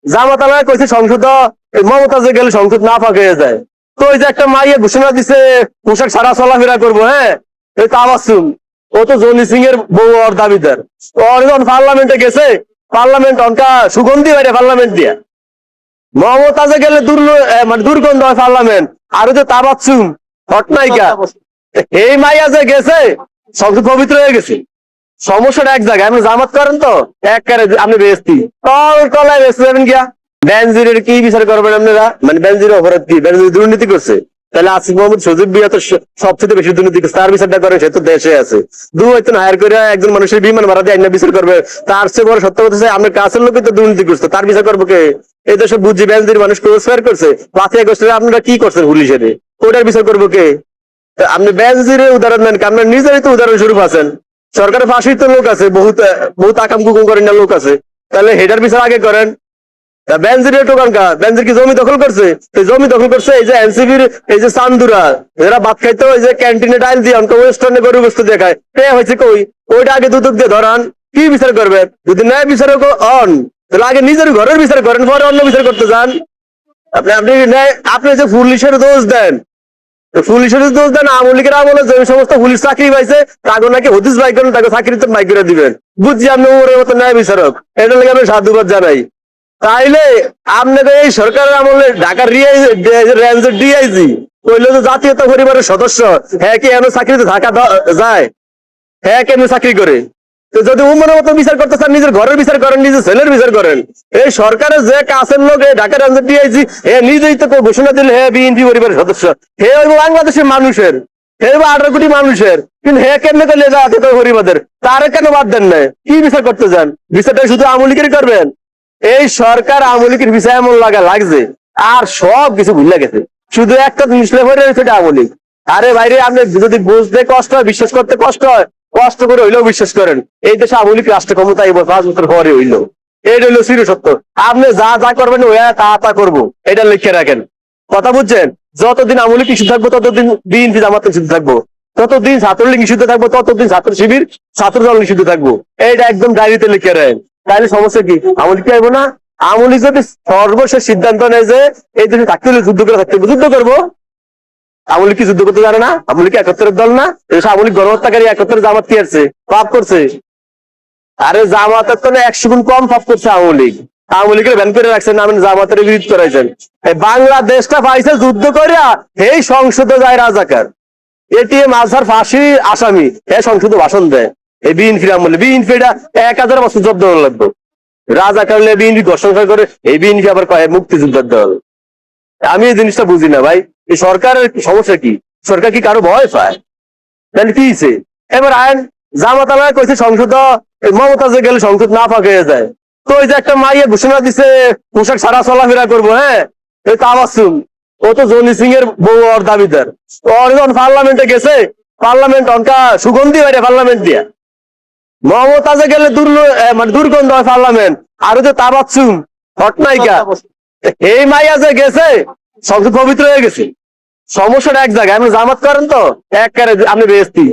জামাতালায় কইছে সংসদ মমতাজে গেলে সংসদ না ফাঁক হয়ে যায়। তো ওই যে একটা মাইয়া ঘোষণা দিছে পোশাক সারা চলাফেরা করবো, হ্যাঁ এই তাবাসুম, ও তো জনি সিং এর বউ ওর দাবিদার। ওর যখন পার্লামেন্টে গেছে, পার্লামেন্ট অনকা সুগন্ধি বাইরে পার্লামেন্ট দিয়া, মমতাজে গেলে মানে দুর্গন্ধ হয় পার্লামেন্ট। আর ওই যে তাবাসুম হটনাইকা, এই মাইয়া যে গেছে সংসদ পবিত্র হয়ে গেছে। সমস্যাটা এক জায়গায়, আপনি জামাত করেন তো এক কারে আপনি বেস্তি তলায় বেসতে যাবেন গিয়া। বেনজিরের কি বিচার করবেন আপনারা? মানে বেনজিরের অপরাধ কি? বেনজির দুর্নীতি করছে, তাহলে আসিফ মোহাম্মদ সজীব বিয়া তো সবচেয়ে বেশি দুর্নীতি করছে, তার বিচারটা করেন, সে তো দেশে আছে। হয়তো হায়ার করে একজন মানুষের বিমান ভাড়া দিয়ে আইনা বিচার করবে, তার চেয়ে বড় সত্য কথা আপনার কাছের লোকই তো দুর্নীতি করছে, তার বিচার করবো কে? এই দেশে বুঝছি বেনজির মানুষ ক্রসফায়ার করছে, 5 আগস্টে আপনারা কি করছেন পুলিশের, ওটার বিচার করবো কে? আপনি বেনজিরের উদাহরণ নেন, আপনার নিজেরই তো উদাহরণ স্বরূপ আছেন। সরকারের ফাঁসির তো লোক আছে, বহুত আকাম কুকুম করেন না লোক আছে, তাহলে হেডার বিচার আগে করেন। বেনজিরের টোকান কা, বেনজির কি জমি দখল করছে? জমি দখল করছে এই যে এনসিবির এই যে চান্দুরা, এরা ভাত খাইতো ওই যে ক্যান্টিনে ডাইল দিয়ে অনকা ওয়েস্টার্নে গরু বস্তু দেখায়, এ হয়েছে কই? ওইটা আগে দুদক দিয়ে ধরান, কি বিচার করবেন? যদি ন্যায় বিচারক হন তাহলে আগে নিজের ঘরের বিচার করেন, পরে অন্য বিচার করতে যান। আপনি যে পুলিশের দোষ দেন, পুলিশের দোষ দেন, আওয়ামী লীগের আমলে যে সমস্ত পুলিশ চাকরি পাইছে তাকে নাকি হদিস বাই করেন, তাকে চাকরিতে বাই করে দিবেন। বুঝছি আপনি ওরের মতো ন্যায় বিচারক, এটা লেগে আমি সাধুবাদ জানাই। তাইলে আপনাকে এই সরকারের আমলে ঢাকার রেঞ্জের ডিআইজি কইলো যে জাতীয়তা পরিবারের সদস্য, হ্যাঁ কি এমন চাকরিতে থাকা যায়? হ্যাঁ কেমন চাকরি করে? তো যদি উমরের মতো বিচার করতে চান, নিজের ঘরের বিচার করেন, নিজের ছেলের বিচার করেন। এই সরকারের যে কাছের লোক ঢাকা রেঞ্জের ডিআইজি, হে নিজেই তো ঘোষণা দিলে হে বিএনপি পরিবারের সদস্য, হে ওই বাংলাদেশের মানুষের, হে 18 কোটি মানুষের, কিন্তু হে কেমনে করলে জাতীয়তা পরিবারের, তারে কেন বাদ দেন না? কি বিচার করতে চান? বিচারটা শুধু আওয়ামী লীগের করবেন? এই সরকার আওয়ামী লীগের বিষয় এমন লাগছে, আর সব কিছু ভুলে গেছে, শুধু একটা জিনিস সেটা আওয়ামী লীগ। আরে বাইরে আপনি যদি বুঝতে কষ্ট হয়, বিশ্বাস করতে কষ্ট হয়, কষ্ট করে হইলেও বিশ্বাস করেন, এই দেশে আওয়ামী লীগ রাষ্ট্র ক্ষমতা 5 বছর পরে হইলো। এটা হইলো চির সত্য। আপনি যা যা করবেন তা করবো, এটা লিখে রাখেন। কথা বুঝছেন? যতদিন আওয়ামী লীগ ইস্যু থাকবো, ততদিন বিএনপি জামাত ইস্যু থাকবো, ততদিন ছাত্রলীগ ইস্যুতে থাকবো, ততদিন ছাত্র শিবির ছাত্র দল ইস্যুতে থাকবো। এইটা একদম ডায়েরিতে লিখে রাখেন। তাহলে সমস্যা কি? আওয়ামী লীগ আইবো না? আওয়ামী লীগ যদি সর্বশেষ সিদ্ধান্ত নেয় যে এই দেশে থাকতে হলে যুদ্ধ করে থাকতে হবে, যুদ্ধ করবো। আওয়ামী লীগ কি যুদ্ধ করতে জানে না? আওয়ামী লীগ 71-এর দল না? আওয়ামী লীগ গণহত্যাকারী 71 জামাত কি আছে পাপ করছে? আরে জামাতের তো 100 গুণ কম পাপ করছে আওয়ামী লীগ। আওয়ামী লীগের ব্যান করে রাখছেন, আমি জামাতের বিরোধ করাইছেন। এই বাংলাদেশটা পাইছে যুদ্ধ করিয়া, এই সংসদে যায় রাজাকার, এটিএম আজহার ফাঁসি আসামি, এ সংসদে ভাষণ দেয়। এই বিএনপি আমলে বিএনপিটা 1000 বছর জব্দ লাগবে। রাজা কারলে বিএনপি ঘোষণা করে, এই বিএনপি আবার কয় মুক্তিযুদ্ধের দল। আমি এই জিনিসটা বুঝি না ভাই, এই সরকারের সমস্যা কি? সরকার কি কারো ভয় পায়? তাহলে কি হয়েছে? এবার আইন জামাতালায় কইছে সংসদ মমতাজে গেলে সংসদ না ফাঁক হয়ে যায়। তো ওই যে একটা মাইয়া ঘোষণা দিছে পোশাক সারা চলাফেরা করবো, হ্যাঁ এই তাবাসুম, ও তো জনি সিং এর বউ ওর দাবিদার। ওর যখন পার্লামেন্টে গেছে, পার্লামেন্ট অনকা সুগন্ধি বাইরে পার্লামেন্ট দিয়া, মমতাজে গেলে মানে দুর্গন্ধ হয় পার্লামেন্ট। আর ওই যে তাবাসুম হটনাইকা, এই মাইয়া যে গেছে সংসদ পবিত্র হয়ে গেছে। সমস্যাটা এক জায়গায়, আপনি জামাত করেন তো এক কারে আপনি বেস্তি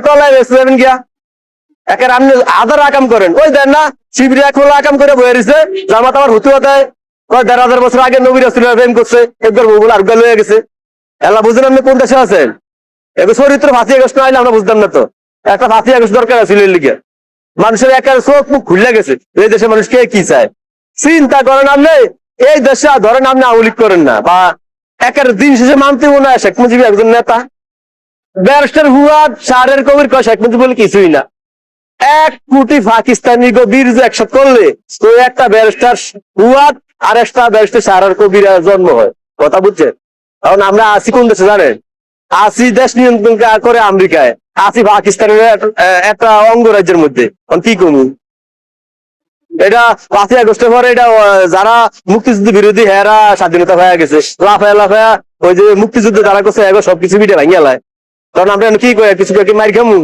তলায় বেসতে যাবেন গিয়া। একের আপনি আধার আকাম করেন, ওই দেন না শিবির এক আকাম করে বয়ে রয়েছে, জামাত আমার হতুয়া দেয়, 1500 বছর আগে নবী রাসূলুল্লাহ প্রেম করছে, একবার বউগুলো আরগাল হয়ে গেছে। এলা বুঝেন আপনি কোন দেশে আছেন? এবার চরিত্র 5 আগস্ট আইলে আমরা বুঝতাম না তো, একটা 5 আগস্ট দরকার ছিল এর লিগে। মানুষের একের চোখ মুখ খুলে গেছে, এই দেশে মানুষ কে কি চায় চিন্তা করেন আপনি। এই দেশে ধরেন আপনি আওয়ামী লীগ করেন না, বা একের দিন শেষে মানতে মনে হয় শেখ মুজিব একজন নেতা। ব্যারিস্টার হুয়াদ শাহরের কবির কয় শেখ মুজিব বলে কিছুই না। 1 কোটি পাকিস্তানি বীর যে একসাথে করলে তো একটা ব্যারিস্টার হুয়াদ আর একটা ব্যারিস্টার শাহরের কবির জন্ম হয়। কথা বুঝছেন? কারণ আমরা আছি কোন দেশে জানেন? আছি দেশ নিয়ন্ত্রণ করে আমেরিকায়, আছি পাকিস্তানের একটা অঙ্গরাজ্যের মধ্যে। কি কমু? এটা 5 আগস্টের পরে এটা যারা মুক্তিযুদ্ধ বিরোধী হেরা স্বাধীনতা হয়ে গেছে, লাফায়া লাফায়া ওই যে মুক্তিযুদ্ধ যারা করছে সবকিছু মিটে ভাঙিয়া লাই। কারণ আমরা কি করে কিছু মার খামু?